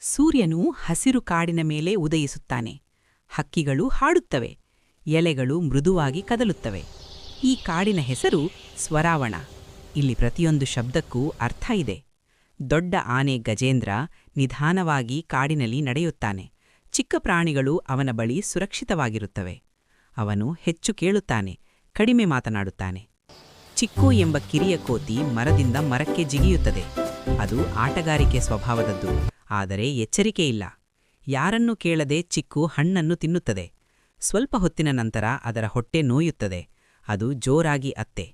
ಸೂರ್ಯನು ಹಸಿರು ಕಾಡಿನ ಮೇಲೆ ಉದಯಿಸುತ್ತಾನೆ. ಹಕ್ಕಿಗಳು ಹಾಡುತ್ತವೆ, ಎಲೆಗಳು ಮೃದುವಾಗಿ ಕದಲುತ್ತವೆ. ಈ ಕಾಡಿನ ಹೆಸರು ಸ್ವರಾವಣ. ಇಲ್ಲಿ ಪ್ರತಿಯೊಂದು ಶಬ್ದಕ್ಕೂ ಅರ್ಥ ಇದೆ. ದೊಡ್ಡ ಆನೆ ಗಜೇಂದ್ರ ನಿಧಾನವಾಗಿ ಕಾಡಿನಲ್ಲಿ ನಡೆಯುತ್ತಾನೆ. ಚಿಕ್ಕ ಪ್ರಾಣಿಗಳು ಅವನ ಬಳಿ ಸುರಕ್ಷಿತವಾಗಿರುತ್ತವೆ. ಅವನು ಹೆಚ್ಚು ಕೇಳುತ್ತಾನೆ, ಕಡಿಮೆ ಮಾತನಾಡುತ್ತಾನೆ. ಚಿಕ್ಕು ಎಂಬ ಕಿರಿಯ ಕೋತಿ ಮರದಿಂದ ಮರಕ್ಕೆ ಜಿಗಿಯುತ್ತದೆ. ಅದು ಆಟಗಾರಿಕೆ ಸ್ವಭಾವದದ್ದು, ಆದರೆ ಎಚ್ಚರಿಕೆಯಿಲ್ಲ. ಯಾರನ್ನೂ ಕೇಳದೆ ಚಿಕ್ಕು ಹಣ್ಣನ್ನು ತಿನ್ನುತ್ತದೆ. ಸ್ವಲ್ಪ ಹೊತ್ತಿನ ನಂತರ ಅದರ ಹೊಟ್ಟೆ ನೋಯುತ್ತದೆ. ಅದು ಜೋರಾಗಿ ಅತ್ತೆ.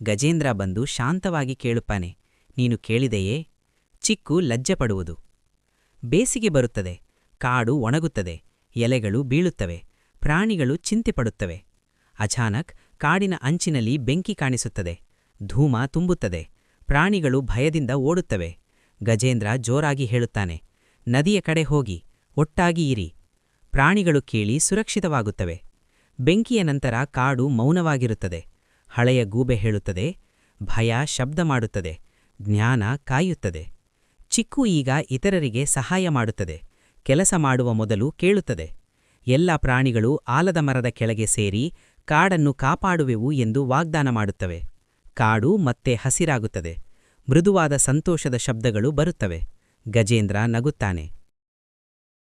ಗಜೇಂದ್ರ ಬಂದು ಶಾಂತವಾಗಿ ಕೇಳುತ್ತಾನೆ, ನೀನು ಕೇಳಿದೆಯೇ? ಚಿಕ್ಕು ಲಜ್ಜೆಪಡುವುದು. ಬೇಸಿಗೆ ಬರುತ್ತದೆ. ಕಾಡು ಒಣಗುತ್ತದೆ. ಎಲೆಗಳು ಬೀಳುತ್ತವೆ. ಪ್ರಾಣಿಗಳು ಚಿಂತೆಪಡುತ್ತವೆ. ಅಚಾನಕ್ ಕಾಡಿನ ಅಂಚಿನಲ್ಲಿ ಬೆಂಕಿ ಕಾಣಿಸುತ್ತದೆ. ಧೂಮ ತುಂಬುತ್ತದೆ. ಪ್ರಾಣಿಗಳು ಭಯದಿಂದ ಓಡುತ್ತವೆ. ಗಜೇಂದ್ರ ಜೋರಾಗಿ ಹೇಳುತ್ತಾನೆ, ನದಿಯ ಕಡೆ ಹೋಗಿ, ಒಟ್ಟಾಗಿ ಇರಿ. ಪ್ರಾಣಿಗಳು ಕೇಳಿ ಸುರಕ್ಷಿತವಾಗುತ್ತವೆ. ಬೆಂಕಿಯ ನಂತರ ಕಾಡು ಮೌನವಾಗಿರುತ್ತದೆ. ಹಳೆಯ ಗೂಬೆ ಹೇಳುತ್ತದೆ, ಭಯ ಶಬ್ದ ಮಾಡುತ್ತದೆ, ಜ್ಞಾನ ಕಾಯುತ್ತದೆ. ಚಿಕ್ಕು ಈಗ ಇತರರಿಗೆ ಸಹಾಯ ಮಾಡುತ್ತದೆ. ಕೆಲಸ ಮಾಡುವ ಮೊದಲು ಕೇಳುತ್ತದೆ. ಎಲ್ಲ ಪ್ರಾಣಿಗಳು ಆಲದ ಮರದ ಕೆಳಗೆ ಸೇರಿ ಕಾಡನ್ನು ಕಾಪಾಡುವೆವು ಎಂದು ವಾಗ್ದಾನ ಮಾಡುತ್ತವೆ. ಕಾಡು ಮತ್ತೆ ಹಸಿರಾಗುತ್ತದೆ. ಮೃದುವಾದ ಸಂತೋಷದ ಶಬ್ದಗಳು ಬರುತ್ತವೆ. ಗಜೇಂದ್ರ ನಗುತ್ತಾನೆ.